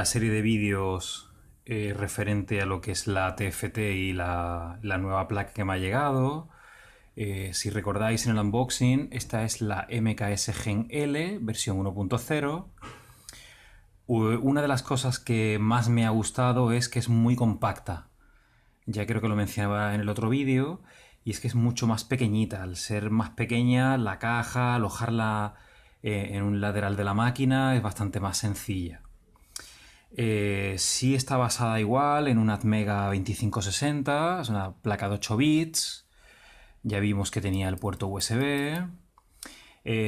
la serie de vídeos referente a lo que es la TFT y la nueva placa que me ha llegado. Si recordáis en el unboxing, esta es la MKS Gen L versión 1.0. Una de las cosas que más me ha gustado es que es muy compacta. Ya creo que lo mencionaba en el otro vídeo, y es que es mucho más pequeñita. Al ser más pequeña, la caja, alojarla en un lateral de la máquina es bastante más sencilla. Sí está basada igual en una Atmega 2560, es una placa de 8 bits. Ya vimos que tenía el puerto USB.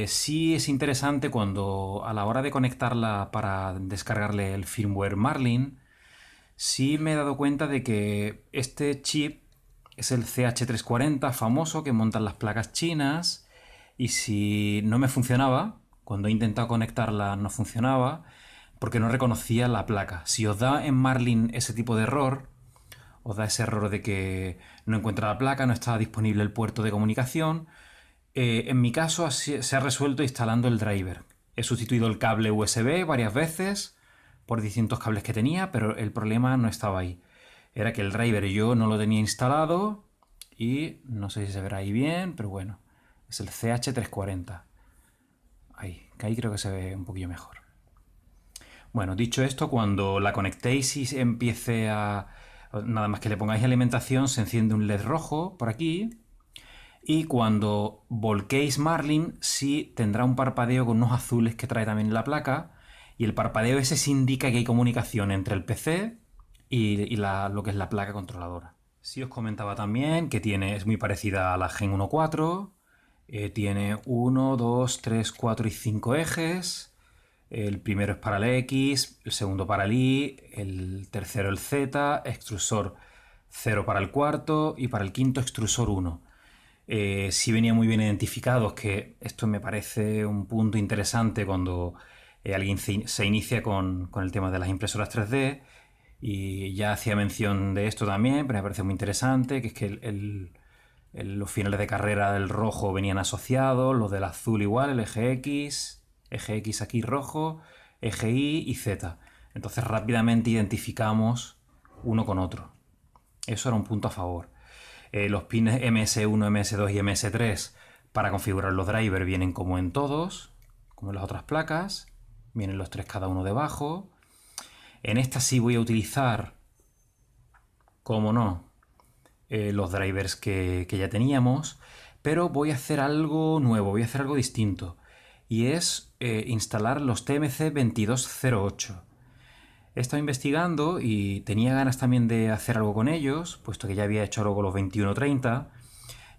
Sí es interesante cuando a la hora de conectarla para descargarle el firmware Marlin, sí me he dado cuenta de que este chip es el CH340 famoso que montan las placas chinas, y si no me funcionaba, cuando he intentado conectarla no funcionaba porque no reconocía la placa. Si os da en Marlin ese tipo de error, os da ese error de que no encuentra la placa, no está disponible el puerto de comunicación. En mi caso se ha resuelto instalando el driver. He sustituido el cable USB varias veces por distintos cables que tenía, pero el problema no estaba ahí. Era que el driver yo no lo tenía instalado y no sé si se verá ahí bien, pero bueno, es el CH340. Ahí creo que se ve un poquillo mejor. Bueno, dicho esto, cuando la conectéis y empiece a... Nada más que le pongáis alimentación, se enciende un LED rojo por aquí. Y cuando volquéis Marlin, sí tendrá un parpadeo con unos azules que trae también la placa. Y el parpadeo ese sí indica que hay comunicación entre el PC y lo que es la placa controladora. Sí os comentaba también que es muy parecida a la Gen 1.4. Tiene 1, 2, 3, 4 y 5 ejes. El primero es para el X, el segundo para el Y, el tercero el Z, extrusor 0 para el cuarto y para el quinto extrusor 1. Sí venía muy bien identificados, que esto me parece un punto interesante cuando alguien se inicia con el tema de las impresoras 3D, y ya hacía mención de esto también, pero me parece muy interesante, que es que los finales de carrera del rojo venían asociados, los del azul igual, el eje X aquí rojo, eje Y y Z. Entonces rápidamente identificamos uno con otro. Eso era un punto a favor. Los pines MS1, MS2 y MS3 para configurar los drivers vienen como en todos, como en las otras placas. Vienen los tres cada uno debajo. En esta sí voy a utilizar, como no, los drivers que ya teníamos, pero voy a hacer algo nuevo, voy a hacer algo distinto. Y es instalar los TMC2208. He estado investigando y tenía ganas también de hacer algo con ellos, puesto que ya había hecho algo con los 2130.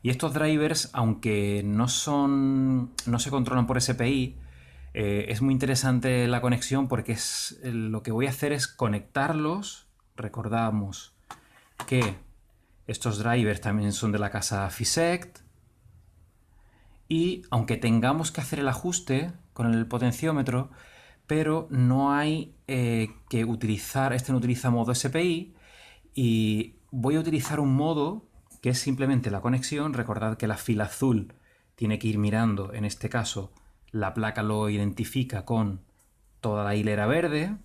Y estos drivers, aunque no se controlan por SPI, es muy interesante la conexión, porque lo que voy a hacer es conectarlos. Recordamos que estos drivers también son de la casa Fisect. Y aunque tengamos que hacer el ajuste con el potenciómetro, pero no hay que utilizar, este no utiliza modo SPI, y voy a utilizar un modo que es simplemente la conexión. Recordad que la fila azul tiene que ir mirando, en este caso la placa lo identifica con toda la hilera verde,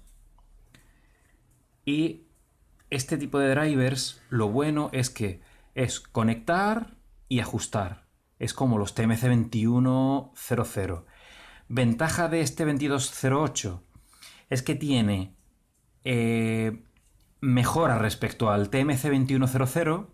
y este tipo de drivers lo bueno es que es conectar y ajustar. Es como los TMC2100. Ventaja de este 2208 es que tiene mejora respecto al TMC2100.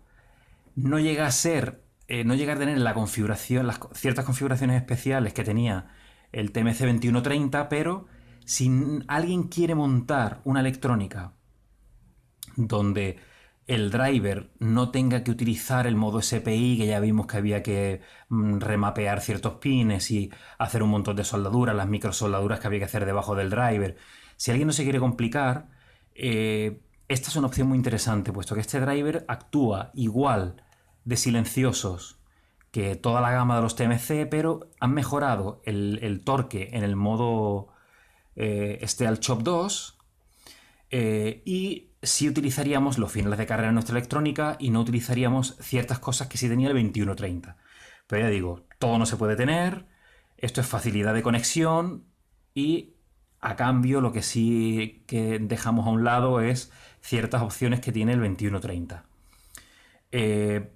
No llega a ser, no llega a tener la configuración, ciertas configuraciones especiales que tenía el TMC2130, pero si alguien quiere montar una electrónica donde el driver no tenga que utilizar el modo SPI, que ya vimos que había que remapear ciertos pines y hacer un montón de soldaduras, las microsoldaduras que había que hacer debajo del driver. Si alguien no se quiere complicar, esta es una opción muy interesante, puesto que este driver actúa igual de silenciosos que toda la gama de los TMC, pero han mejorado el torque en el modo al Chop 2. Y sí utilizaríamos los finales de carrera en nuestra electrónica y no utilizaríamos ciertas cosas que sí tenía el 2130. Pero ya digo, todo no se puede tener, esto es facilidad de conexión y A cambio, lo que sí que dejamos a un lado es ciertas opciones que tiene el 2130. Eh,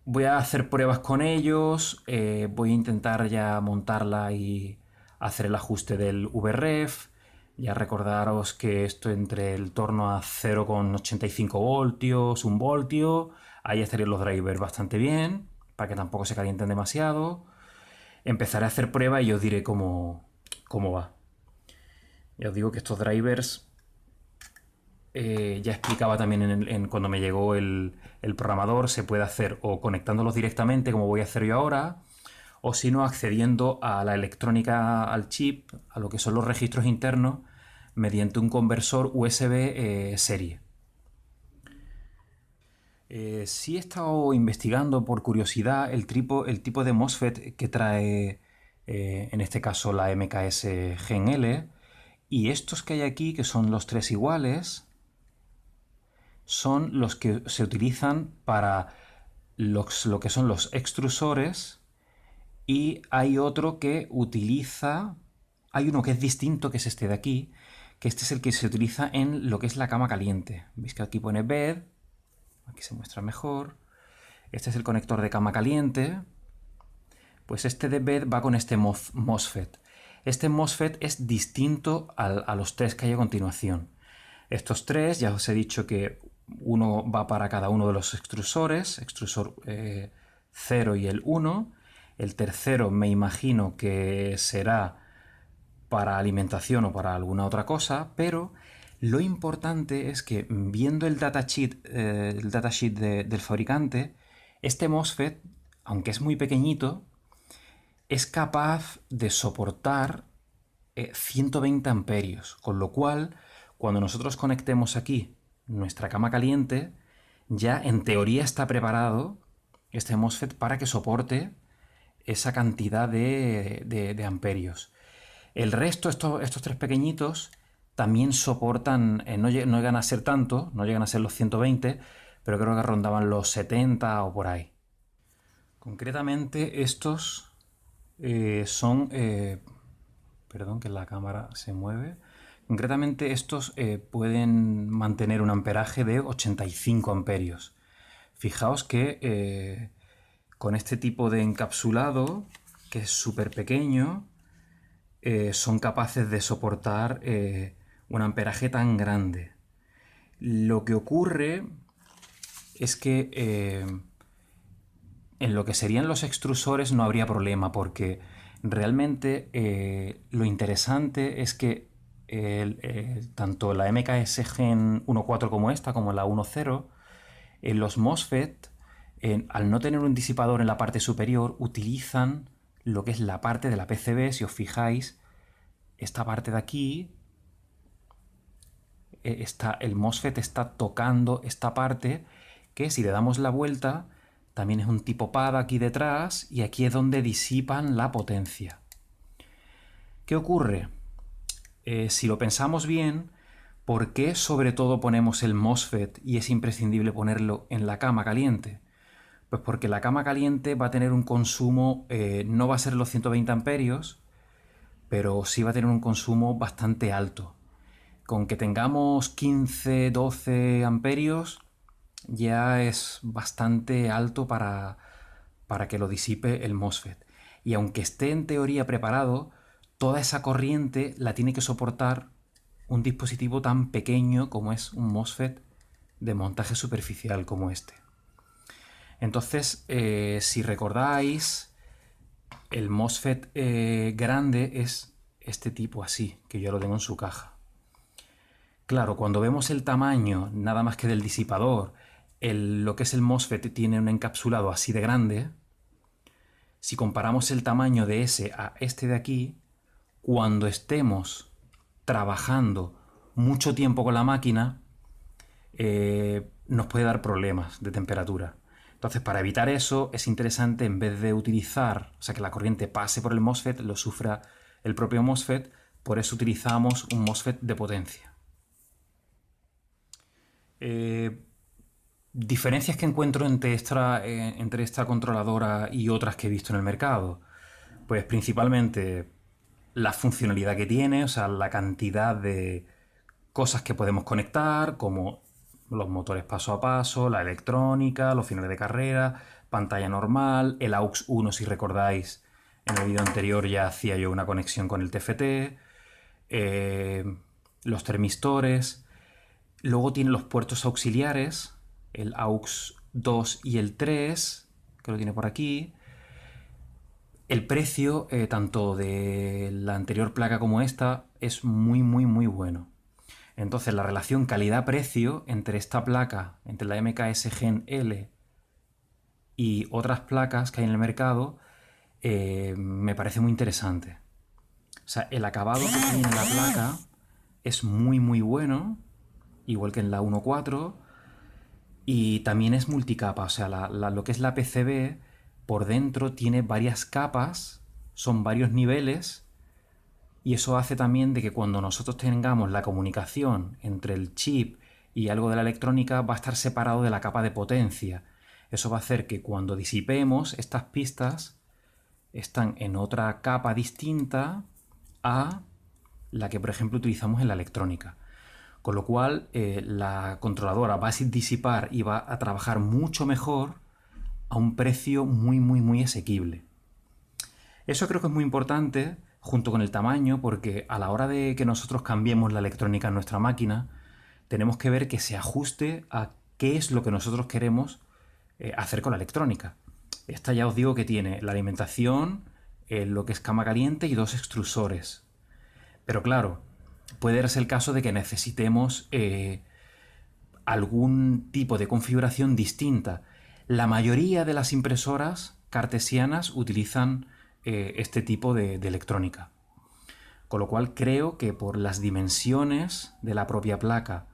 Voy a hacer pruebas con ellos, voy a intentar ya montarla y hacer el ajuste del VREF. Ya recordaros que esto entre el torno a 0,85 voltios, 1 voltio, ahí estarían los drivers bastante bien, para que tampoco se calienten demasiado. Empezaré a hacer pruebas y os diré cómo va. Ya os digo que estos drivers ya explicaba también cuando me llegó el programador, se puede hacer o conectándolos directamente, como voy a hacer yo ahora, o si no, accediendo a la electrónica, al chip, a lo que son los registros internos, mediante un conversor USB serie. Sí he estado investigando por curiosidad el tipo de MOSFET que trae, en este caso, la MKS Gen L, y estos que hay aquí, que son los tres iguales, son los que se utilizan para lo que son los extrusores, y hay otro que utiliza, hay uno que es distinto, que es este de aquí, que este es el que se utiliza en lo que es la cama caliente. Veis que aquí pone bed, aquí se muestra mejor. Este es el conector de cama caliente. Pues este de bed va con este MOSFET. Este MOSFET es distinto a los tres que hay a continuación. Estos tres, ya os he dicho que uno va para cada uno de los extrusores, extrusor 0 y el 1. El tercero me imagino que será para alimentación o para alguna otra cosa, pero lo importante es que viendo el datasheet del fabricante, este MOSFET, aunque es muy pequeñito, es capaz de soportar 120 amperios, con lo cual cuando nosotros conectemos aquí nuestra cama caliente, ya en teoría está preparado este MOSFET para que soporte esa cantidad de amperios. El resto, estos tres pequeñitos, también soportan, no llegan a ser tanto, no llegan a ser los 120, pero creo que rondaban los 70 o por ahí. Concretamente estos son... perdón, que la cámara se mueve. Concretamente estos pueden mantener un amperaje de 85 amperios. Fijaos que con este tipo de encapsulado, que es súper pequeño, son capaces de soportar un amperaje tan grande. Lo que ocurre es que en lo que serían los extrusores no habría problema, porque realmente lo interesante es que tanto la MKS Gen 1.4 como esta, como la 1.0, los MOSFET, al no tener un disipador en la parte superior, utilizan lo que es la parte de la PCB. Si os fijáis, esta parte de aquí, el MOSFET está tocando esta parte, que si le damos la vuelta, también es un tipo pad aquí detrás, y aquí es donde disipan la potencia. ¿Qué ocurre? Si lo pensamos bien, ¿por qué sobre todo ponemos el MOSFET y es imprescindible ponerlo en la cama caliente? Pues porque la cama caliente va a tener un consumo, no va a ser los 120 amperios, pero sí va a tener un consumo bastante alto. Con que tengamos 15, 12 amperios ya es bastante alto para que lo disipe el MOSFET. Y aunque esté en teoría preparado, toda esa corriente la tiene que soportar un dispositivo tan pequeño como es un MOSFET de montaje superficial como este. Entonces, si recordáis, el MOSFET grande es este tipo así, que yo lo tengo en su caja. Claro, cuando vemos el tamaño nada más que del disipador, lo que es el MOSFET tiene un encapsulado así de grande. Si comparamos el tamaño de ese a este de aquí, cuando estemos trabajando mucho tiempo con la máquina, nos puede dar problemas de temperatura. Entonces, para evitar eso, es interesante, en vez de utilizar, o sea, que la corriente pase por el MOSFET, lo sufra el propio MOSFET, por eso utilizamos un MOSFET de potencia. Diferencias que encuentro entre esta controladora y otras que he visto en el mercado. Pues principalmente la funcionalidad que tiene, o sea, la cantidad de cosas que podemos conectar, como los motores paso a paso, la electrónica, los finales de carrera, pantalla normal, el AUX 1, si recordáis, en el vídeo anterior ya hacía yo una conexión con el TFT, los termistores. Luego tiene los puertos auxiliares, el AUX 2 y el 3, que lo tiene por aquí. El precio, tanto de la anterior placa como esta, es muy, muy, muy bueno. Entonces, la relación calidad-precio entre esta placa, entre la MKS Gen L y otras placas que hay en el mercado, me parece muy interesante. O sea, el acabado que tiene la placa es muy, muy bueno, igual que en la 1.4, y también es multicapa. O sea, lo que es la PCB por dentro tiene varias capas, son varios niveles, y eso hace también de que cuando nosotros tengamos la comunicación entre el chip y algo de la electrónica va a estar separado de la capa de potencia. Eso va a hacer que cuando disipemos estas pistas están en otra capa distinta a la que por ejemplo utilizamos en la electrónica. Con lo cual la controladora va a disipar y va a trabajar mucho mejor a un precio muy muy muy asequible. Eso creo que es muy importante junto con el tamaño, porque a la hora de que nosotros cambiemos la electrónica en nuestra máquina, tenemos que ver que se ajuste a qué es lo que nosotros queremos hacer con la electrónica. Esta ya os digo que tiene la alimentación, lo que es cama caliente y dos extrusores. Pero claro, puede ser el caso de que necesitemos algún tipo de configuración distinta. La mayoría de las impresoras cartesianas utilizan este tipo de electrónica. Con lo cual creo que por las dimensiones de la propia placa,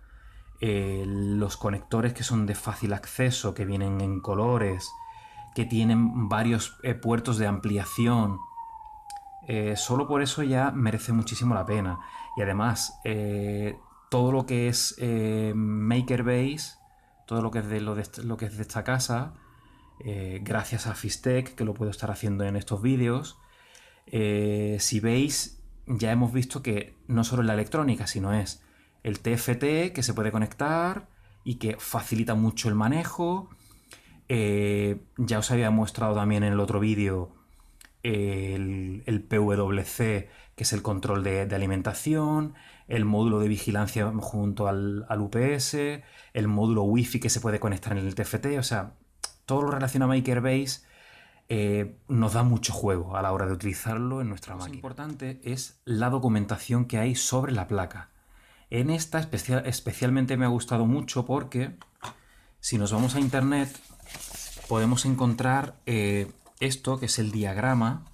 los conectores que son de fácil acceso, que vienen en colores, que tienen varios puertos de ampliación, solo por eso ya merece muchísimo la pena. Y además, todo lo que es MakerBase, todo lo que es lo que es de esta casa, gracias a Fistech, que lo puedo estar haciendo en estos vídeos, si veis, ya hemos visto que no solo es la electrónica, sino es el TFT que se puede conectar y que facilita mucho el manejo. Ya os había mostrado también en el otro vídeo el PWC, que es el control de alimentación, el módulo de vigilancia junto al UPS, el módulo Wi-Fi que se puede conectar en el TFT. O sea, todo lo relacionado a MakerBase nos da mucho juego a la hora de utilizarlo en nuestra máquina. Lo importante es la documentación que hay sobre la placa. En esta especialmente me ha gustado mucho porque si nos vamos a internet podemos encontrar esto, que es el diagrama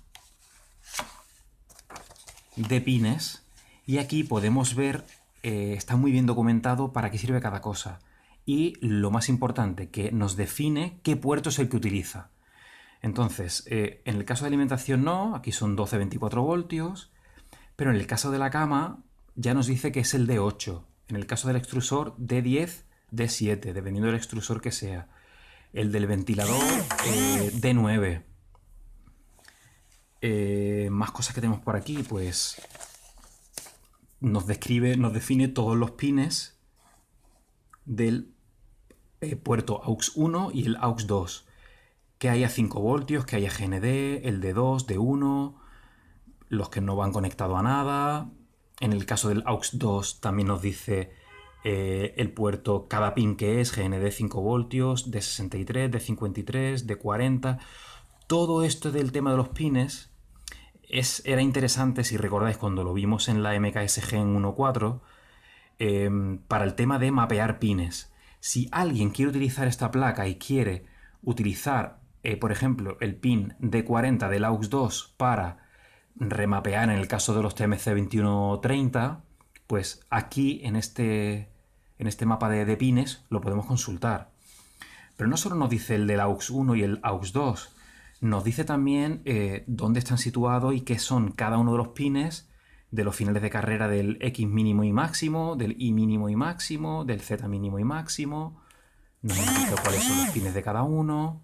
de pines, y aquí podemos ver, está muy bien documentado para qué sirve cada cosa. Y lo más importante, que nos define qué puerto es el que utiliza. Entonces, en el caso de alimentación no, aquí son 12-24 voltios, pero en el caso de la cama ya nos dice que es el D8. En el caso del extrusor, D10, D7, dependiendo del extrusor que sea. El del ventilador, D9. Más cosas que tenemos por aquí, pues nos define todos los pines del puerto AUX 1 y el AUX 2. Que haya 5 voltios, que haya GND, el D2, D1, los que no van conectados a nada. En el caso del AUX 2 también nos dice el puerto, cada pin que es, GND 5 voltios, D63, D53, D40. Todo esto del tema de los pines era interesante, si recordáis, cuando lo vimos en la MKS Gen 1.4, para el tema de mapear pines. Si alguien quiere utilizar esta placa y quiere utilizar, por ejemplo, el pin D40 del AUX 2 para remapear en el caso de los TMC 2130, pues aquí en este mapa de pines lo podemos consultar. Pero no solo nos dice el del AUX 1 y el AUX 2, nos dice también dónde están situados y qué son cada uno de los pines de los finales de carrera del X mínimo y máximo, del Y mínimo y máximo, del Z mínimo y máximo. Nos indica cuáles son los pines de cada uno.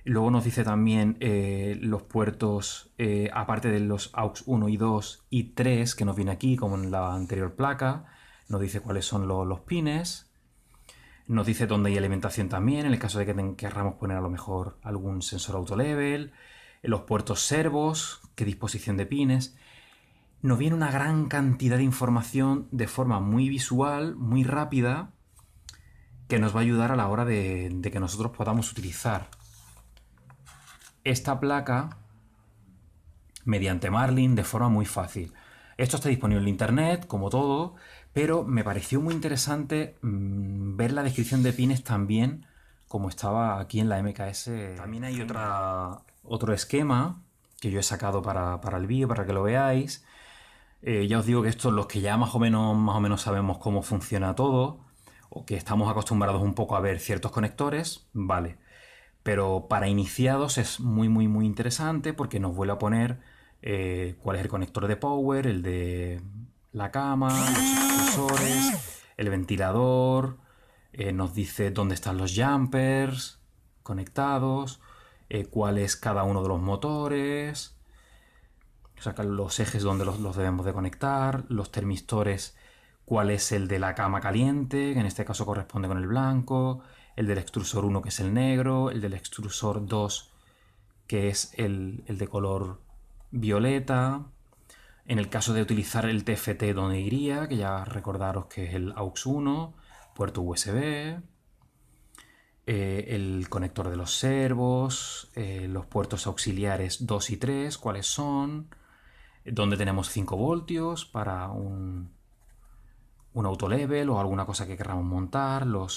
Luego nos dice también los puertos, aparte de los AUX 1 y 2 y 3, que nos viene aquí, como en la anterior placa, nos dice cuáles son los pines. Nos dice dónde hay alimentación también, en el caso de que querramos poner a lo mejor algún sensor auto-level. Los puertos servos, qué disposición de pines. Nos viene una gran cantidad de información de forma muy visual, muy rápida, que nos va a ayudar a la hora de que nosotros podamos utilizar esta placa mediante Marlin de forma muy fácil. Esto está disponible en internet, como todo, pero me pareció muy interesante ver la descripción de pines también, como estaba aquí en la MKS. También hay otro esquema que yo he sacado para el vídeo, para que lo veáis. Ya os digo que estos, los que ya más o menos sabemos cómo funciona todo, o que estamos acostumbrados un poco a ver ciertos conectores, vale. Pero para iniciados es muy interesante porque nos vuelve a poner cuál es el conector de power, el de la cama, los extrusores, el ventilador, nos dice dónde están los jumpers conectados, cuál es cada uno de los motores, sacan los ejes donde los debemos de conectar, los termistores, cuál es el de la cama caliente, que en este caso corresponde con el blanco, el del extrusor 1 que es el negro, el del extrusor 2 que es el de color violeta. En el caso de utilizar el TFT, ¿dónde iría? Que ya recordaros que es el AUX 1, puerto USB, el conector de los servos, los puertos auxiliares 2 y 3, ¿cuáles son? Donde tenemos 5 voltios para un autolevel o alguna cosa que queramos montar, lo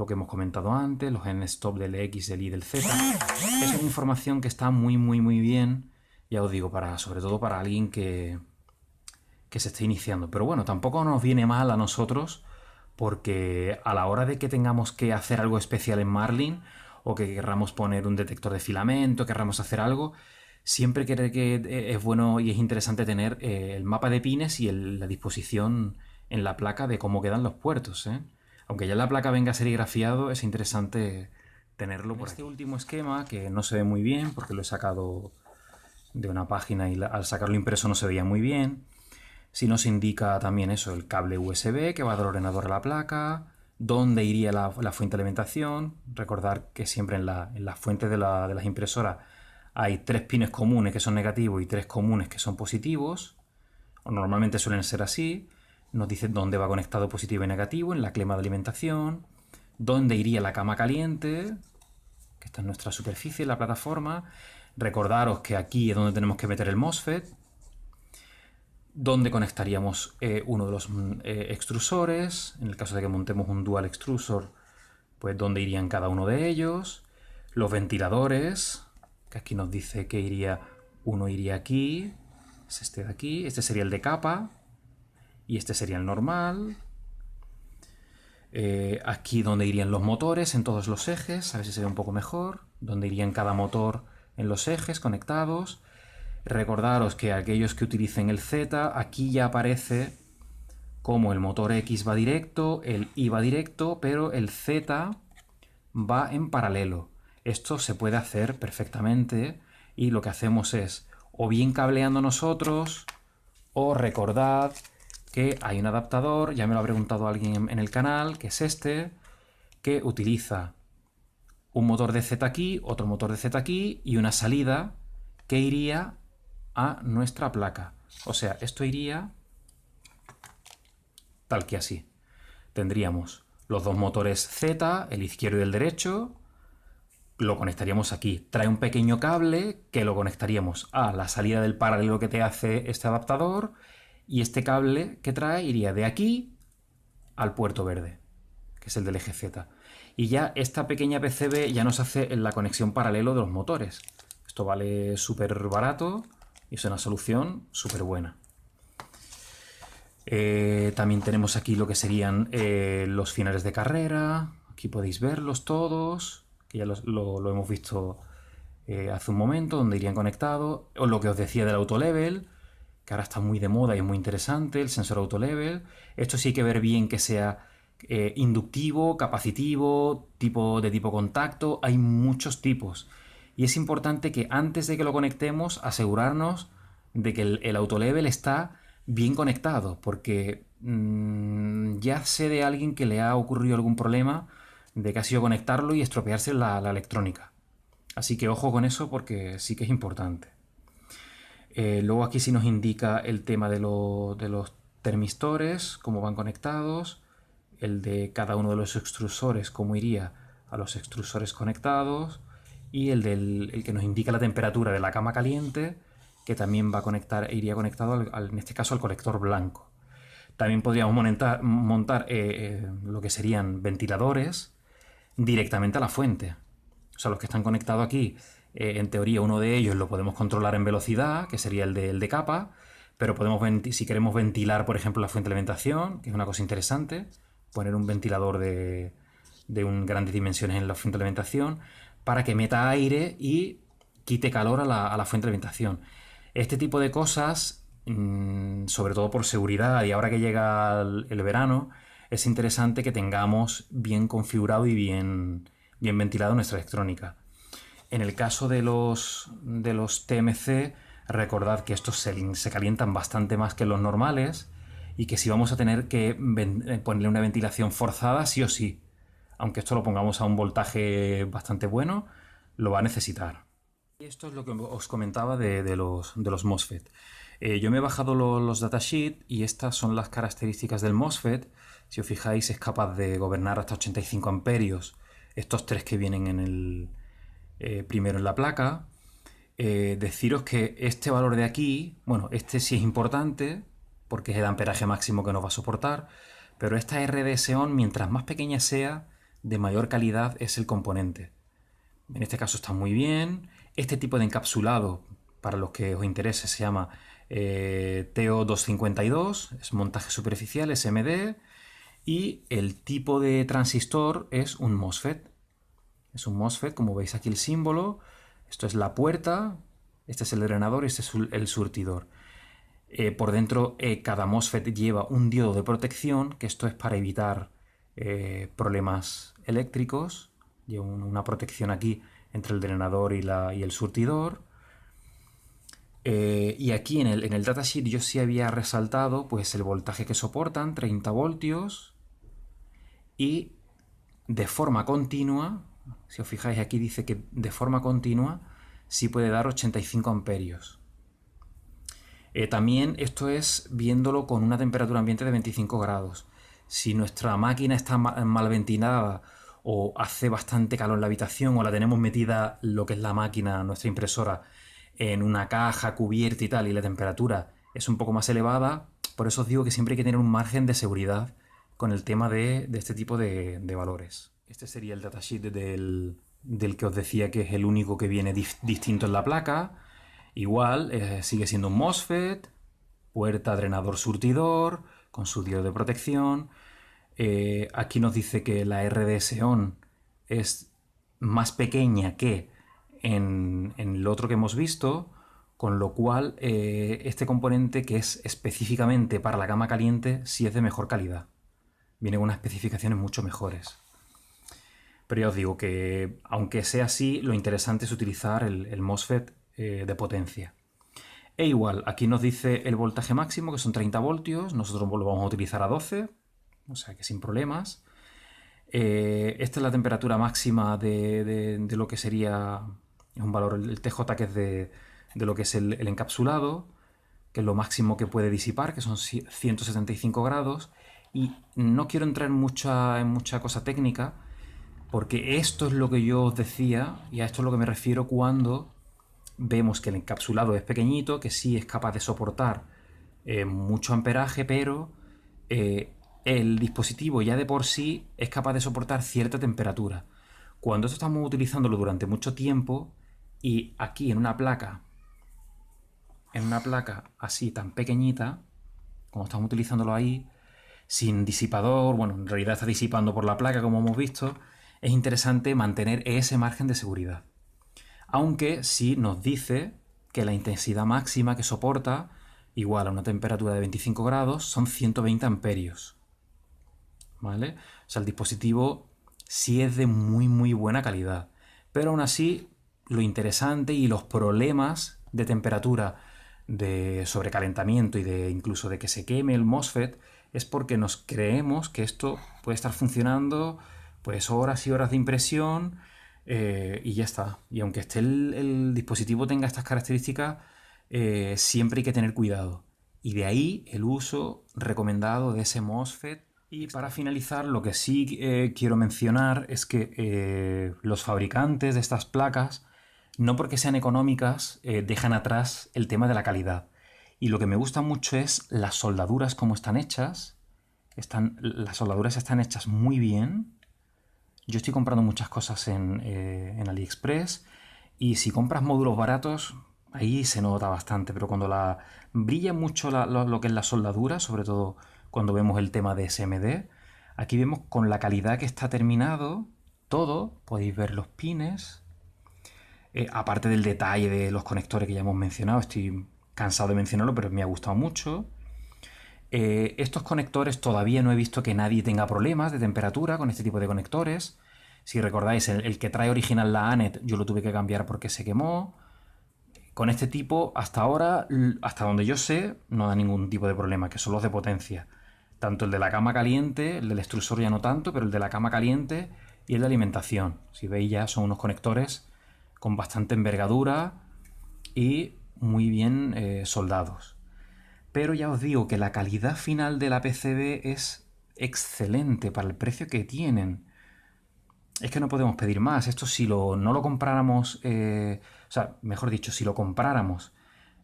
que hemos comentado antes, los N-stop del X, del Y, del Z. Es una información que está muy bien, ya os digo, sobre todo para alguien que se esté iniciando. Pero bueno, tampoco nos viene mal a nosotros, porque a la hora de que tengamos que hacer algo especial en Marlin, o que querramos poner un detector de filamento, querramos hacer algo, siempre que es bueno y es interesante tener el mapa de pines y la disposición en la placa de cómo quedan los puertos, ¿eh? Aunque ya la placa venga serigrafiado, es interesante tenerlo por aquí. Este último esquema, que no se ve muy bien porque lo he sacado de una página y al sacarlo impreso no se veía muy bien, si nos indica también eso, el cable USB que va del ordenador a la placa, dónde iría la fuente de alimentación. Recordar que siempre en la fuente de las impresoras hay 3 pines comunes que son negativos y 3 comunes que son positivos, o normalmente suelen ser así. Nos dice dónde va conectado positivo y negativo en la clema de alimentación, dónde iría la cama caliente, que está en nuestra superficie, en la plataforma. Recordaros que aquí es donde tenemos que meter el MOSFET, dónde conectaríamos uno de los extrusores, en el caso de que montemos un dual extrusor, pues dónde irían cada uno de ellos, los ventiladores, que aquí nos dice que uno iría aquí, es este de aquí, este sería el de capa, y este sería el normal. Aquí donde irían los motores en todos los ejes, a ver si se ve un poco mejor, donde irían cada motor en los ejes conectados. Recordaros que aquellos que utilicen el Z, aquí ya aparece como el motor X va directo, el Y va directo, pero el Z va en paralelo. Esto se puede hacer perfectamente y lo que hacemos es o bien cableando nosotros, o recordad que hay un adaptador, ya me lo ha preguntado alguien en el canal, que es este, que utiliza un motor de Z aquí, otro motor de Z aquí y una salida que iría a nuestra placa. O sea, esto iría tal que así. Tendríamos los dos motores Z, el izquierdo y el derecho, lo conectaríamos aquí. Trae un pequeño cable que lo conectaríamos a la salida del paralelo que te hace este adaptador, y este cable que trae iría de aquí al puerto verde, que es el del eje Z. Y ya esta pequeña PCB ya nos hace la conexión paralelo de los motores. Esto vale súper barato y es una solución súper buena. También tenemos aquí lo que serían los finales de carrera. Aquí podéis verlos todos, que ya lo hemos visto hace un momento, donde irían conectados. O lo que os decía del autolevel, que ahora está muy de moda y es muy interesante, el sensor autolevel. Esto sí hay que ver bien que sea inductivo, capacitivo, de tipo contacto. Hay muchos tipos. Y es importante que antes de que lo conectemos, asegurarnos de que el autolevel está bien conectado, porque ya sé de alguien que le ha ocurrido algún problema de que ha sido conectarlo y estropearse la electrónica. Así que ojo con eso porque sí que es importante. Luego aquí sí nos indica el tema de los termistores, cómo van conectados, el de cada uno de los extrusores, cómo iría a los extrusores conectados, y el que nos indica la temperatura de la cama caliente, que también va a conectar, iría conectado en este caso al colector blanco. También podríamos montar lo que serían ventiladores directamente a la fuente. O sea, los que están conectados aquí, en teoría uno de ellos lo podemos controlar en velocidad, que sería el de capa, pero podemos si queremos ventilar, por ejemplo, la fuente de alimentación, que es una cosa interesante, poner un ventilador de grandes dimensiones en la fuente de alimentación para que meta aire y quite calor a la fuente de alimentación. Este tipo de cosas, sobre todo por seguridad y ahora que llega el verano, es interesante que tengamos bien configurado y bien ventilado nuestra electrónica. En el caso de los TMC, recordad que estos se calientan bastante más que los normales y que si vamos a tener que ponerle una ventilación forzada, sí o sí, aunque esto lo pongamos a un voltaje bastante bueno, lo va a necesitar. Y esto es lo que os comentaba de los MOSFET. Yo me he bajado los datasheets y estas son las características del MOSFET. Si os fijáis, es capaz de gobernar hasta 85 amperios, estos tres que vienen primero en la placa. Deciros que este valor de aquí, bueno, este sí es importante porque es el amperaje máximo que nos va a soportar, pero esta RDS-ON, mientras más pequeña sea, de mayor calidad es el componente. En este caso está muy bien. Este tipo de encapsulado, para los que os interese, se llama TO252, es montaje superficial, SMD, y el tipo de transistor es un MOSFET. Es un MOSFET, como veis aquí el símbolo. Esto es la puerta, este es el drenador y este es el surtidor. Por dentro cada MOSFET lleva un diodo de protección, que esto es para evitar problemas eléctricos. Lleva una protección aquí entre el drenador y el surtidor. Y aquí en el datasheet yo sí había resaltado pues el voltaje que soportan, 30 voltios, y de forma continua, si os fijáis aquí dice que de forma continua sí puede dar 85 amperios. También esto es viéndolo con una temperatura ambiente de 25 grados. Si nuestra máquina está mal ventilada o hace bastante calor en la habitación o la tenemos metida, lo que es la máquina, nuestra impresora, en una caja cubierta y tal, y la temperatura es un poco más elevada, por eso os digo que siempre hay que tener un margen de seguridad con el tema de este tipo de valores. Este sería el datasheet del que os decía que es el único que viene distinto en la placa. Igual, sigue siendo un MOSFET, puerta, drenador, surtidor, con su diodo de protección. Aquí nos dice que la RDS-ON es más pequeña que en el otro que hemos visto, con lo cual este componente que es específicamente para la cama caliente sí es de mejor calidad. Viene con unas especificaciones mucho mejores. Pero ya os digo que, aunque sea así, lo interesante es utilizar el MOSFET de potencia. E igual, aquí nos dice el voltaje máximo, que son 30 voltios. Nosotros lo vamos a utilizar a 12, o sea que sin problemas. Esta es la temperatura máxima de lo que sería, es un valor, el TJ, que es de lo que es el encapsulado, que es lo máximo que puede disipar, que son 175 grados. Y no quiero entrar en mucha cosa técnica, porque esto es lo que yo os decía, y a esto es lo que me refiero cuando vemos que el encapsulado es pequeñito, que sí es capaz de soportar mucho amperaje, pero el dispositivo ya de por sí es capaz de soportar cierta temperatura. Cuando esto estamos utilizándolo durante mucho tiempo y aquí en una placa así tan pequeñita, como estamos utilizándolo ahí, sin disipador, bueno, en realidad está disipando por la placa como hemos visto, es interesante mantener ese margen de seguridad. Aunque sí nos dice que la intensidad máxima que soporta, igual a una temperatura de 25 grados, son 120 amperios. ¿Vale? O sea, el dispositivo sí es de muy buena calidad. Pero aún así, lo interesante y los problemas de temperatura, de sobrecalentamiento y de incluso de que se queme el MOSFET es porque nos creemos que esto puede estar funcionando pues horas y horas de impresión y ya está. Y aunque esté el dispositivo tenga estas características, siempre hay que tener cuidado. Y de ahí el uso recomendado de ese MOSFET. Y para finalizar, lo que sí quiero mencionar es que los fabricantes de estas placas, no porque sean económicas, dejan atrás el tema de la calidad. Y lo que me gusta mucho es las soldaduras, cómo están hechas. Las soldaduras están hechas muy bien. Yo estoy comprando muchas cosas en AliExpress y si compras módulos baratos, ahí se nota bastante, pero cuando brilla mucho lo que es la soldadura, sobre todo cuando vemos el tema de SMD, aquí vemos con la calidad que está terminado todo, podéis ver los pines, aparte del detalle de los conectores que ya hemos mencionado, estoy cansado de mencionarlo, pero me ha gustado mucho. Estos conectores todavía no he visto que nadie tenga problemas de temperatura con este tipo de conectores. Si recordáis, el que trae original la ANET yo lo tuve que cambiar porque se quemó. Con este tipo, hasta ahora, hasta donde yo sé, no da ningún tipo de problema, que son los de potencia. Tanto el de la cama caliente, el del extrusor ya no tanto, pero el de la cama caliente y el de alimentación. Si veis ya son unos conectores con bastante envergadura y muy bien soldados. Pero ya os digo que la calidad final de la PCB es excelente para el precio que tienen. Es que no podemos pedir más. Esto si no lo compráramos, o sea, mejor dicho, si lo compráramos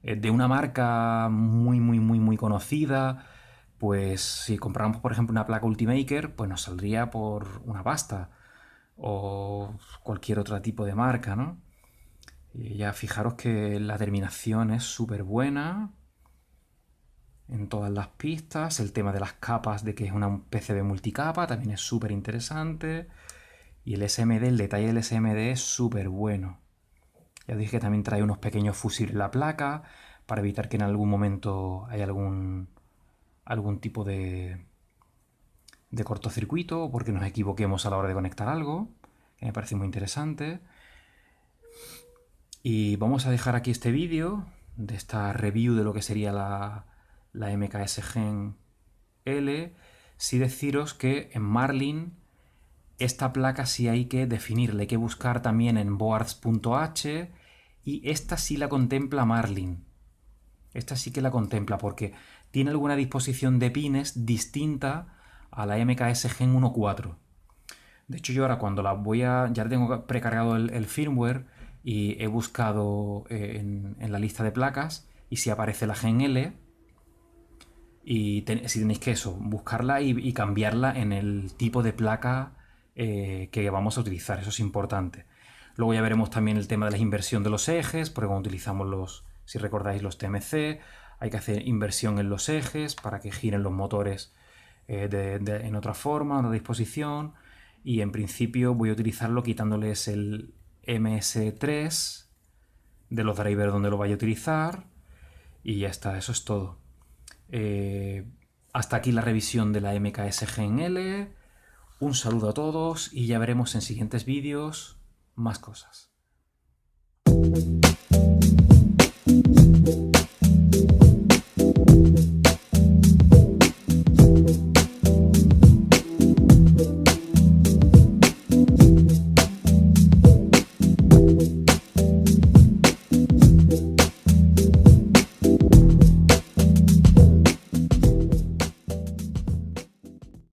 de una marca muy, muy, muy, muy conocida, pues si compráramos, por ejemplo, una placa Ultimaker, pues nos saldría por una pasta o cualquier otro tipo de marca, ¿no? Y ya fijaros que la terminación es súper buena en todas las pistas. El tema de las capas, de que es una PCB multicapa, también es súper interesante. Y el SMD, el detalle del SMD es súper bueno. Ya os dije que también trae unos pequeños fusibles en la placa para evitar que en algún momento haya algún tipo de cortocircuito o porque nos equivoquemos a la hora de conectar algo, que me parece muy interesante. Y vamos a dejar aquí este vídeo de esta review de lo que sería la MKS Gen L. Sí deciros que en Marlin esta placa sí hay que definirla, hay que buscar también en boards.h y esta sí la contempla Marlin. Esta sí que la contempla porque tiene alguna disposición de pines distinta a la MKS Gen 1.4. De hecho, yo ahora cuando ya tengo precargado el firmware y he buscado en la lista de placas y si aparece la Gen L y si tenéis que buscarla y cambiarla en el tipo de placa que vamos a utilizar, eso es importante. Luego ya veremos también el tema de la inversión de los ejes, porque cuando utilizamos si recordáis los TMC, hay que hacer inversión en los ejes para que giren los motores en otra forma, en otra disposición. Y en principio voy a utilizarlo quitándoles el MS3 de los drivers donde lo vaya a utilizar. Y ya está, eso es todo. Hasta aquí la revisión de la MKS Gen L. Un saludo a todos y ya veremos en siguientes vídeos más cosas.